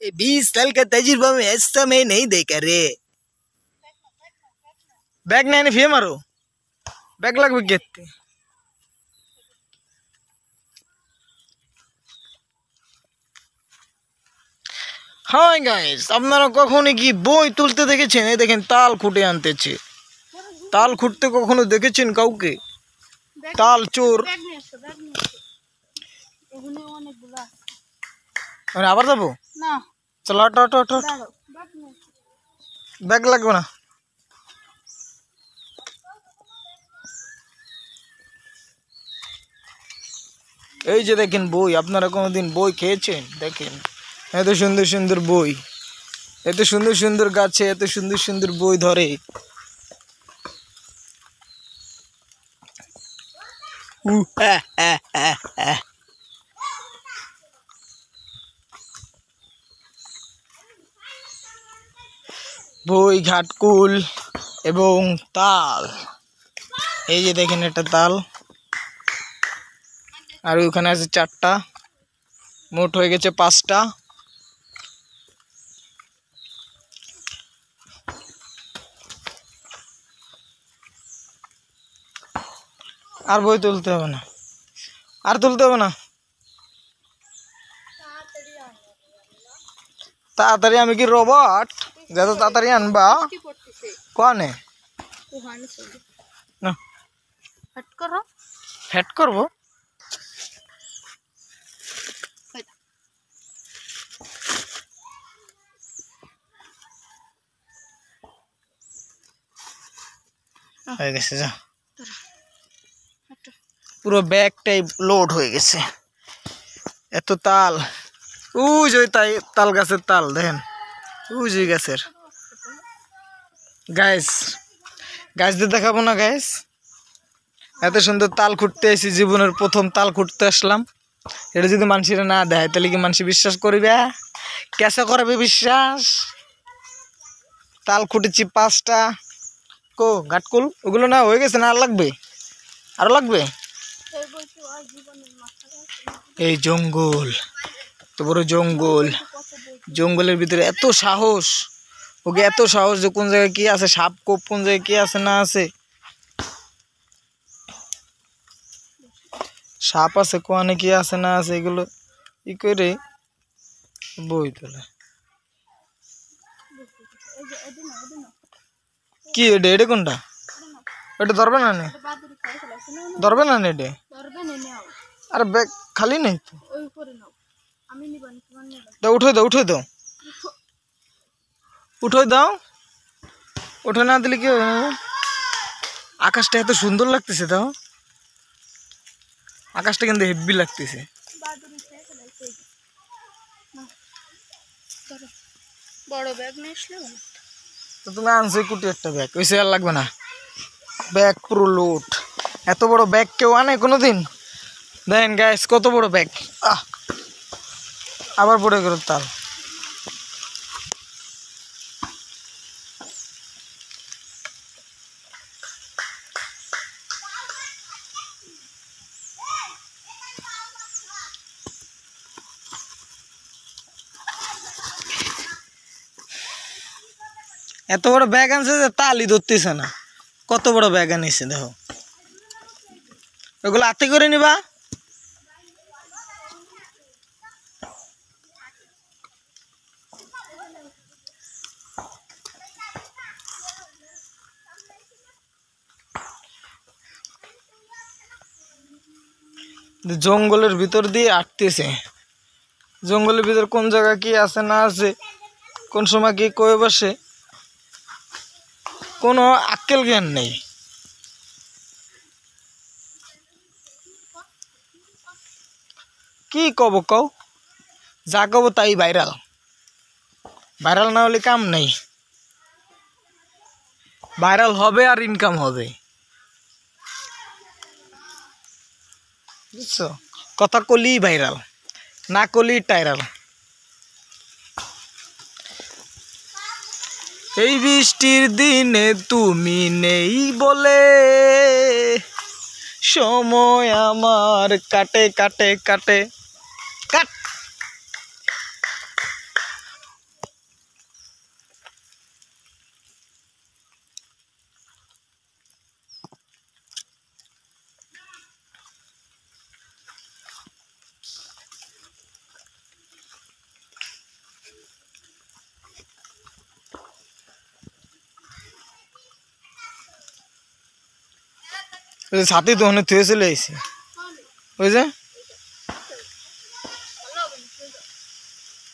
ये 20 साल का तजुर्बा में ऐसा मैं नहीं देखा रे। बैग नहीं फिर मारो बैग लग गए। हाँ गाइस আপনারা কখনো কি বই তুলতে দেখেছেন? এই দেখেন তাল খুঁটে আনতেছে। তাল খুঁটতে কখনো দেখেছেন কাউকে? তাল চোর। মানে আবার যাবো না, চলো অটো অটো অটো। ব্যাগ লাগবে না। এই যে দেখেন বই, আপনারা কোনোদিন বই খেয়েছেন? দেখেন এত সুন্দর সুন্দর বই, এত সুন্দর সুন্দর গাছে এত সুন্দর সুন্দর বই ধরে। বই, ঘাটকুল এবং তাল। এই যে দেখেন একটা তাল, আর ওখানে আছে 4টা, মোট হয়ে গেছে 5টা। আর বই তুলতে হবে না, আর তুলতে হবে না। তাড়াতাড়ি আমি কি রোবট? যত তাড়াতাড়ি আনবা কনে না ফ্যাট করবো। হয়ে গেছে, যা পুরো ব্যাগটাই লোড হয়ে গেছে। এত তাল, ওই যে তাল গাছের তাল দেখেন, ওই যে গাছের। গাইস গাছদের দেখাবো না গাইস, এত সুন্দর তাল খুঁটতে এসেছি, জীবনের প্রথম তাল খুঁটতে আসলাম। এটা যদি মানুষেরা না দেয় তাহলে কি মানুষ বিশ্বাস করবে? কেসে করবে বিশ্বাস? তাল খুঁটেছি 5টা। কো ঘাটকুল ওগুলো না হয়ে গেছে, না আর লাগবে? আরো লাগবে। এই জঙ্গল, তো বড় জঙ্গল, জঙ্গলের ভিতরে এত সাহস, ওকে এত সাহস যে কোন জায়গায় কি আছে, সাপ কোপ কোন জায়গায় কি আছে না আছে, সাপ আছে কোয়ানে কি আছে না আছে, এগুলো ই করে বই তোলে। কি এটা? এটা কোনটা? এটা ধরবে না, ধরবে না এটা। আরে ব্যাগ খালি নেই তো, উঠে দাও উঠে দাও উঠে দাও। উঠে না দিলে কি হবে? আকাশটা এত সুন্দর লাগতেছে, দাও আকাশটা কিন্তু হেভি লাগতেছে। বড় ব্যাগ নিয়ে আসলে তো তুমি আনছো কুটি একটা ব্যাগ, ওইসে আর লাগবে না। ব্যাগ পুরো লোড। এত বড় ব্যাগ কেউ আনে কোনোদিন? দেখেন গাইস কত বড় ব্যাগ। আবার পড়ে গেল তাল। এত বড় ব্যাগ আনছে যে তালই ধরতেছে না। কত বড় ব্যাগ আনিছে দেখো। ওগুলো হাতে করে নিবা। জঙ্গলের ভিতর দিয়ে আটতেছে। জঙ্গলের ভিতর কোন জায়গা কি আছে না আছে, কোন সময় কি কয়ে বসে, কোনো আক্কেল জ্ঞান নেই। কি কব কও, যা কব তাই ভাইরাল। ভাইরাল না হলে কাম নেই। ভাইরাল হবে আর ইনকাম হবে, বুঝছো? কথা কলি ভাইরাল, না কলি টাইরাল। এই বৃষ্টির দিনে তুমি নেই বলে সময় আমার কাটে কাটে কাটে কাট। ওই যে ছাতি তো ওখানে থুয়ে চলে আইছে ওই যে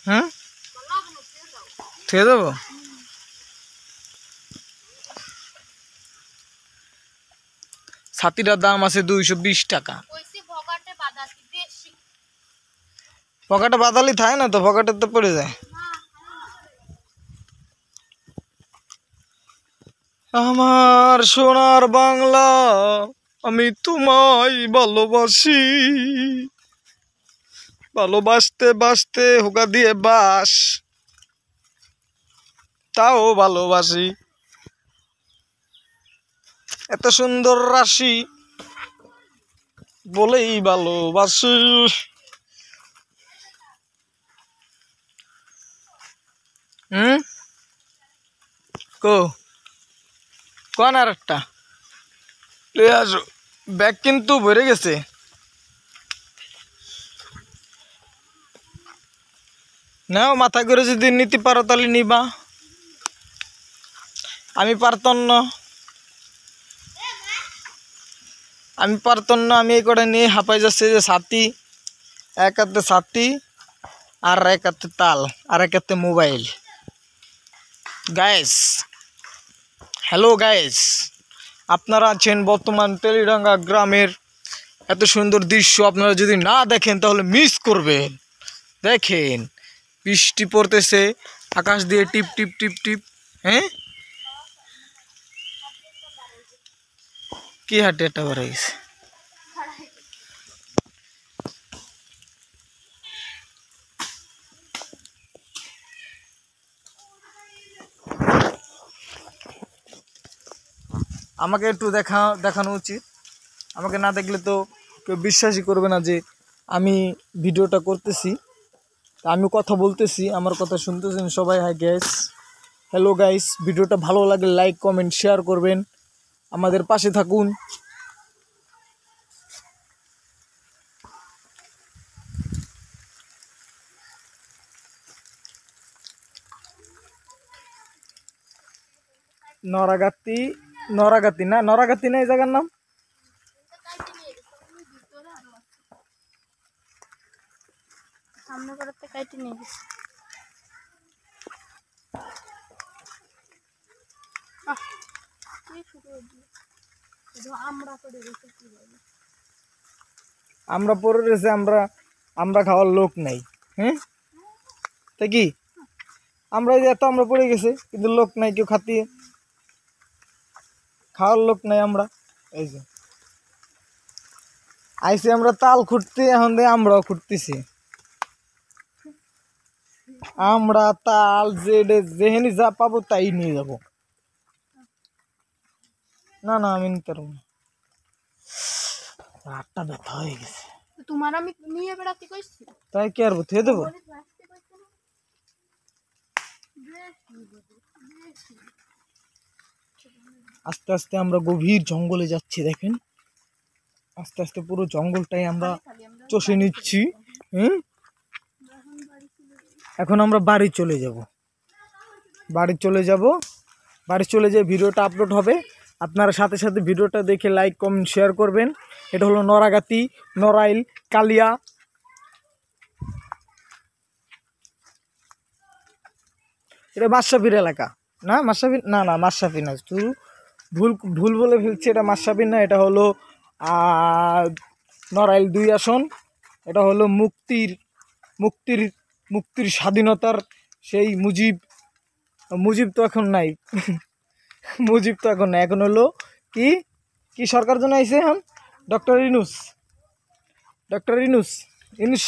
হুম থুয়ে যাবো ছাতিটার দাম আছে 220 টাকা পকেটে বাদালি থাকে না তো পকেটে তো পড়ে যায় আমার সোনার বাংলা আমি তোমায় ভালোবাসি ভালোবাসতে বাসতে হুকা দিয়ে বাস তাও ভালোবাসি এত সুন্দর রাশি বলেই ভালোবাসি কো কোন আর একটা লয়ে আসো ব্যাগ কিন্তু ভরে গেছে নাও মাথা করে যদি নিতে পারো তাহলে নিবা আমি পারতাম না আমি এই করে নিয়ে হাঁপাই যাচ্ছে যে ছাতি এক হাতে ছাতি আর এক হাতে তাল আর এক হাতে মোবাইল গাইস হ্যালো গাইস আপনারা আছেন বর্তমান তেলিডাঙ্গা গ্রামের এত সুন্দর দৃশ্য আপনারা যদি না দেখেন তাহলে মিস করবেন দেখেন বৃষ্টি পড়তেছে আকাশ দিয়ে টিপ টিপ টিপ টিপ হ্যাঁ কি হাটে একটা বেড়ে গেছে আমাকে একটু দেখানো উচিত আমাকে না দেখলে তো কেউ বিশ্বাসই করবে না যে আমি ভিডিওটা করতেছি আমি কথা বলতেছি আমার কথা শুনতেছেন সবাই হাই গাইস হ্যালো গাইস ভিডিওটা ভালো লাগলে লাইক কমেন্ট শেয়ার করবেন আমাদের পাশে থাকুন নরাগাতি না এই জায়গার নাম আমরা পরে রয়েছে আমরা খাওয়ার লোক নাই হ্যাঁ তাই কি আমরা এত আমরা পড়ে গেছে কিন্তু লোক নাই কেউ খাওয়ার লোক নাই আমরা এই যে আইসি আমরা তাল খুঁটতে এখন দিয়ে আমরাও খুঁটতেছি আমরা তাল যেহেনি যা পাবো তাই নিয়ে যাব না আমি নিতে পারবো না হাতটা ব্যথা হয়ে গেছে তোমার আমি নিয়ে বেড়াতে কইছি তাই কি আর বুঝিয়ে দেবো আস্তে আস্তে আমরা গভীর জঙ্গলে যাচ্ছি দেখেন আস্তে আস্তে পুরো জঙ্গলটাই আমরা চষে নিচ্ছি এখন আমরা বাড়ি চলে যেয়ে ভিডিওটা আপলোড হবে আপনারা সাথে সাথে ভিডিওটা দেখে লাইক কমেন্ট শেয়ার করবেন এটা হলো নরাগাতি নড়াইল কালিয়া এটা মাশরাফির এলাকা না মাশরাফি না তুই ভুল বলে ফেলছি এটা মাশরাফি না এটা হলো নড়াইল 2 আসন এটা হলো মুক্তির স্বাধীনতার সেই মুজিব তো এখন নাই এখন হলো কি সরকার জন্য আইছে এখন ডক্টর ইনুস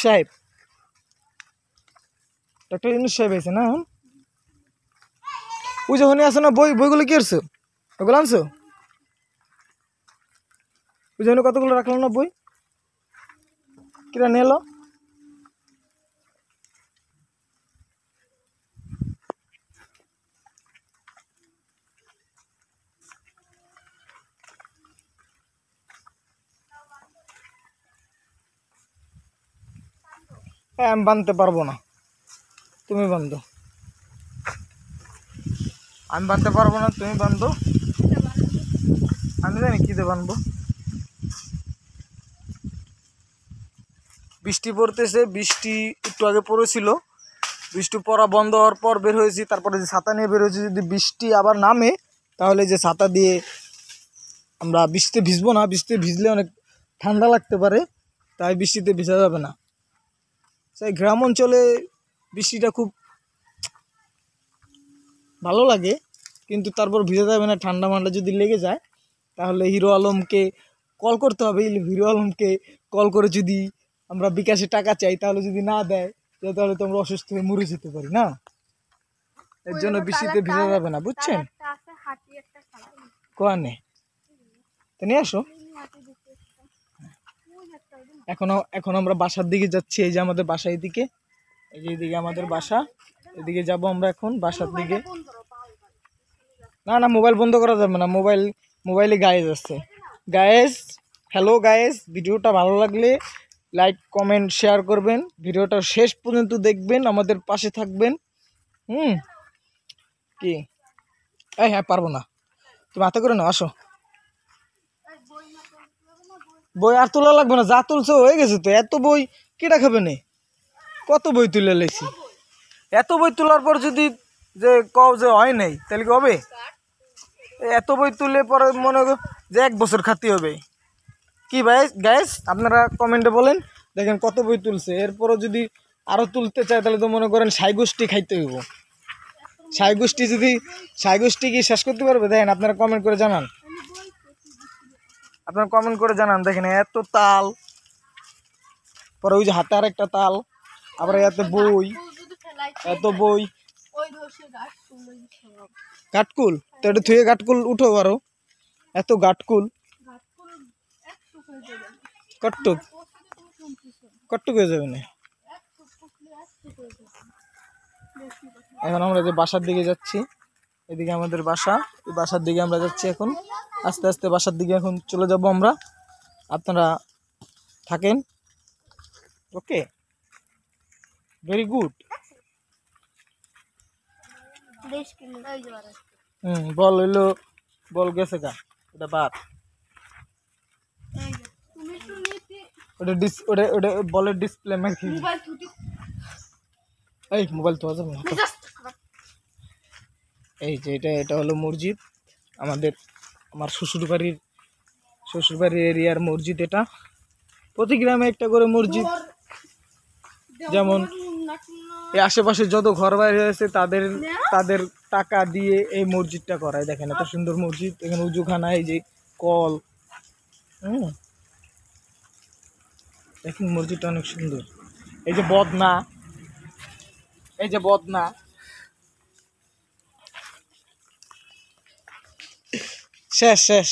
সাহেব আইছে না এখন ওই যখনই আসো না বইগুলো কি করছো ওগুলো আনছো ওই জন্য কতগুলো রাখলাম না বই কিরা নিয়ে এলো আমি বানতে পারবো না তুমি বান্ধো আমি বানতে পারবো না তুমি বান্ধো আমি জানি কি দিয়ে বানবো বৃষ্টি পড়তেছে, বৃষ্টি একটু আগে পড়েছিল, বৃষ্টি পড়া বন্ধ হওয়ার পর বের হয়েছি, তারপরে যে ছাতা নিয়ে বের হয়েছি, যদি বৃষ্টি আবার নামে তাহলে যে ছাতা দিয়ে আমরা বৃষ্টিতে ভিজবো না, বৃষ্টিতে ভিজলে অনেক ঠান্ডা লাগতে পারে, তাই বৃষ্টিতে ভিজা যাবে না। তাই গ্রাম অঞ্চলে বৃষ্টিটা খুব ভালো লাগে, কিন্তু তারপর ভিজা যাবে না, ঠান্ডা মান্ডা যদি লেগে যায় তাহলে হিরো আলমকে কল করতে হবে। হিরো আলমকে কল করে যদি আমরা বিকাশে টাকা চাই, তাহলে যদি না দেয় তাহলে তো আমরা অসুস্থ হয়ে মরে যেতে পারি না। এর জন্য বৃষ্টিতে ভিজা যাবে না, বুঝছেন? কোয়ানে তো নিয়ে আসো। এখন আমরা বাসার দিকে যাচ্ছি। এই যে আমাদের বাসা, এইদিকে, এই যে এইদিকে আমাদের বাসা, এদিকে যাব আমরা এখন বাসার দিকে। না মোবাইল বন্ধ করা যাবে না, মোবাইলে গায়েস আছে। গায়েস, হ্যালো গায়েস, ভিডিওটা ভালো লাগলে লাইক কমেন্ট শেয়ার করবেন, ভিডিওটা শেষ পর্যন্ত দেখবেন, আমাদের পাশে থাকবেন। কি হ্যাঁ পারবো না, তুমি হাতে করে নাও, আসো। বই আর তোলা লাগবে না, যা তুলছো হয়ে গেছে তো। এত বই কেটা খাবে না? কত বই তুলে লেছি, এত বই তোলার পর যদি যে কও যে হয় নাই, তাহলে কি হবে? এত বই তুলে পরে মনে করো যে 1 বছর খাতি হবে। কি ভাই গাইস, আপনারা কমেন্টে বলেন, দেখেন কত বই তুলছে। এরপরও যদি আরও তুলতে চায় তাহলে তো মনে করেন সাইগোষ্ঠী খাইতে হইব। সাইগোষ্ঠী কি শেষ করতে পারবে? দেখেন আপনারা কমেন্ট করে জানান, দেখেন এত তাল, পরে ওই যে হাতে আর একটা তাল, আবার এত বই, গাটকুল তো এটা থুয়ে গাটকুল উঠো পারো, এত গাটকুল কট্টুক হয়ে যাবে না। এখন আমরা যে বাসার দিকে যাচ্ছি, এদিকে আমাদের বাসা, এই বাসার দিকে আমরা যাচ্ছি এখন, আস্তে আস্তে বাসার দিকে এখন চলে যাব আমরা। আপনারা থাকেন, ওকে, ভেরি গুড। বল হইলো, বল গেছে গা, এটা বাদ, ওটা বলের ডিসপ্লে মেরে এই মোবাইল তো যাবে না। এই যে এটা হলো মসজিদ, আমার শ্বশুরবাড়ির এরিয়ার মসজিদ। এটা প্রতি গ্রামে একটা করে মসজিদ, যেমন এই আশেপাশে যত ঘর বাড়ি হয়েছে তাদের টাকা দিয়ে এই মসজিদটা করায়। দেখেন এত সুন্দর মসজিদ, এখানে উজুখানা, এই যে কল, দেখেন মসজিদটা অনেক সুন্দর। এই যে বদনা শেষ